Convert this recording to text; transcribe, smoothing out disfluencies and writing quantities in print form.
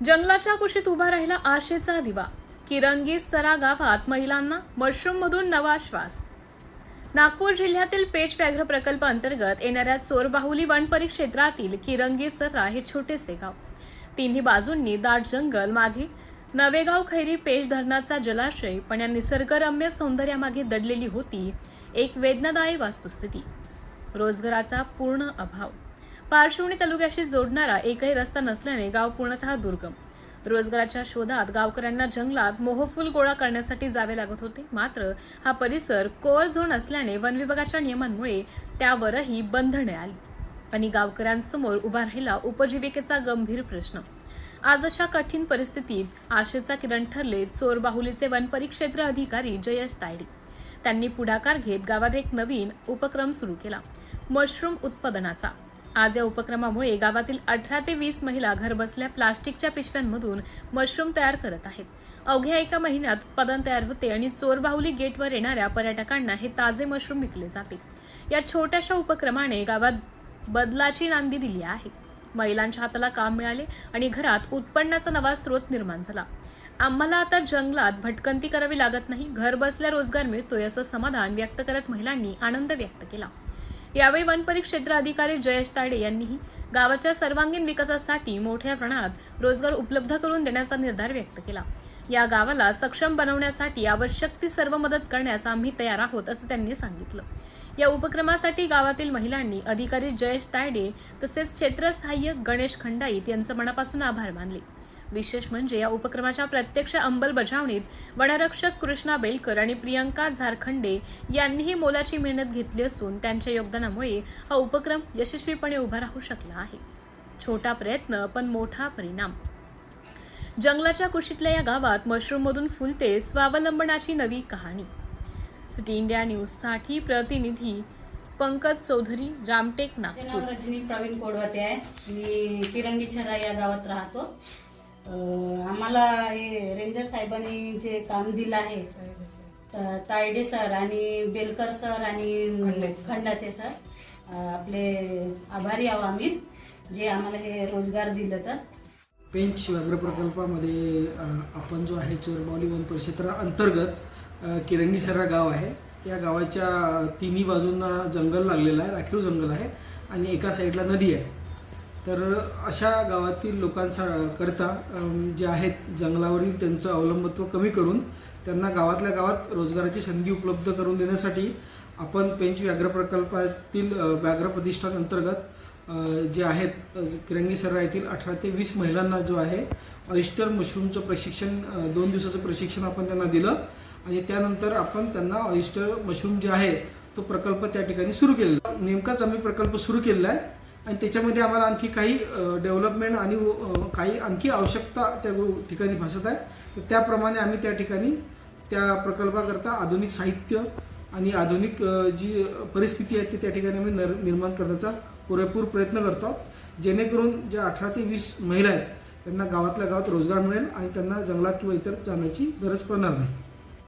जंगलाच्या कुशीत उभा राहिला आशेचा दिवा. किरंगी सरा गावात महिलांना मशरूममधून नवा श्वास. नागपूर जिल्ह्यातील पेच व्याघ्र प्रकल्प अंतर्गत येणाऱ्या चोरबाहुली वन परिक्षेत्रातील किरंगी सरा हे छोटेसे गाव. तिन्ही बाजूंनी दाट जंगल, मागे नवेगाव खैरी पेच धरणाचा जलाशय, पण या निसर्गरम्य सौंदर्यामागे दडलेली होती एक वेदनादायी वास्तुस्थिती. रोजगाराचा पूर्ण अभाव. पारशिवनी तालुक्याशी जोडणारा एकही रस्ता नसल्याने गाव पूर्णतः दुर्गम. रोजगाराच्या शोधात गावकऱ्यांना जंगलात मोहफूल गोळा करण्यासाठी जावे लागत होते. मात्र हा परिसर कोअर झोन असल्याने वन विभागाच्या नियमांमुळे त्यावरही बंधने आली आणि गावकऱ्यांसमोर उभा राहिला उपजीविकेचा गंभीर प्रश्न. आज अशा कठीण परिस्थितीत आशेचा किरण ठरले चोरबाहुलीचे वन परिक्षेत्र अधिकारी जयेश तायडे. त्यांनी पुढाकार घेत गावात एक नवीन उपक्रम सुरू केला, मशरूम उत्पादनाचा. आज या उपक्रमामुळे गावातील 18 ते 20 महिला घरबसल्या प्लास्टिकच्या पिशव्यांमधून मशरूम तयार करत आहेत. अवघ्या एका महिन्यात उत्पादन तयार होते आणि चोरबाहुली गेटवर येणाऱ्या पर्यटकांना हे ताजे मशरूम विकले जाते. या छोट्याशा उपक्रमाने गावात बदलाची नांदी दिली आहे. महिलांच्या हाताला काम मिळाले आणि घरात उत्पन्नाचा नवा स्रोत निर्माण झाला. आम्हाला आता जंगलात भटकंती करावी लागत नाही, घर बसल्या रोजगार मिळतोय, असं समाधान व्यक्त करत महिलांनी आनंद व्यक्त केला. यावेळी वन परिक्षेत्र अधिकारी जयेश तायडे यांनीही गावाच्या सर्वांगीण विकासासाठी मोठ्या प्रमाणात रोजगार उपलब्ध करून देण्याचा निर्धार व्यक्त केला. या गावाला सक्षम बनवण्यासाठी आवश्यक ती सर्व मदत करण्यास आम्ही तयार आहोत, असं त्यांनी सांगितलं. या उपक्रमासाठी गावातील महिलांनी अधिकारी जयेश तायडे तसेच क्षेत्र सहाय्यक गणेश खंडाईत यांचं मनापासून आभार मानले. विशेष म्हणजे या उपक्रमाच्या प्रत्यक्ष अंमलबजावणीत वनरक्षक कृष्णा बेलकर आणि प्रियंका झारखंडे यांनीही मोलाची मेहनत घेतली असून त्यांच्या योगदानामुळे हा उपक्रम यशस्वीपणे उभा राहू शकला आहे. छोटा प्रयत्न पण मोठा परिणाम. जंगलाच्या कुशीतल्या या गावात मशरूममधून फुलते स्वावलंबनाची नवी कहाणी. सिटी इंडिया न्यूजसाठी प्रतिनिधी पंकज चौधरी, रामटेक, नागपूर. रजनी प्रवीण कोडवते आहे. मी किरंगी सरा या गावात राहतो. आम्हाला हे रेंजर साहेबांनी जे काम दिलं आहे, तायडे सर आणि बेलकर सर आणि खंडाते सर, आपले आभारी आहो आम्ही, जे आम्हाला हे रोजगार दिलं. तर पेंच व्याघ्र प्रकल्पामध्ये आपण जो आहे चोरबाहुली वन परिक्षेत्रा अंतर्गत किरंगी सरा गाव आहे. या गावाच्या तिन्ही बाजूंना जंगल लागलेलं आहे, राखीव जंगल आहे आणि एका साईडला नदी आहे. तर अशा गावातील लोकांकरता जे आहेत जंगलावरील त्यांचं अवलंबित्व कमी करून त्यांना गावातल्या गावात रोजगाराची संधी उपलब्ध करून देण्यासाठी आपण पेंच व्याघ्र प्रकल्पातील व्याघ्र प्रतिष्ठान अंतर्गत जे आहेत किरंगी सरा येथील 18 ते 20 महिलांना जो आहे ऑयस्टर मशरूमचं प्रशिक्षण 2 दिवसाचं प्रशिक्षण आपण त्यांना दिलं आणि त्यानंतर आपण त्यांना ऑयस्टर मशरूम जे आहे तो प्रकल्प त्या ठिकाणी सुरू केलेला. नेमकाच आम्ही प्रकल्प सुरू केलेला आहे आणि त्याच्यामध्ये आम्हाला आणखी काही डेव्हलपमेंट आणि काही आणखी आवश्यकता त्या ठिकाणी भासत आहे. तर त्याप्रमाणे आम्ही त्या ठिकाणी त्या प्रकल्पाकरता आधुनिक साहित्य आणि आधुनिक जी परिस्थिती आहे ती त्या ठिकाणी आम्ही निर्माण करण्याचा पुरेपूर प्रयत्न करतो, जेणेकरून ज्या 18 ते 20 महिला आहेत त्यांना गावातल्या गावात रोजगार मिळेल आणि त्यांना जंगलात किंवा इतर जाण्याची गरज पडणार नाही.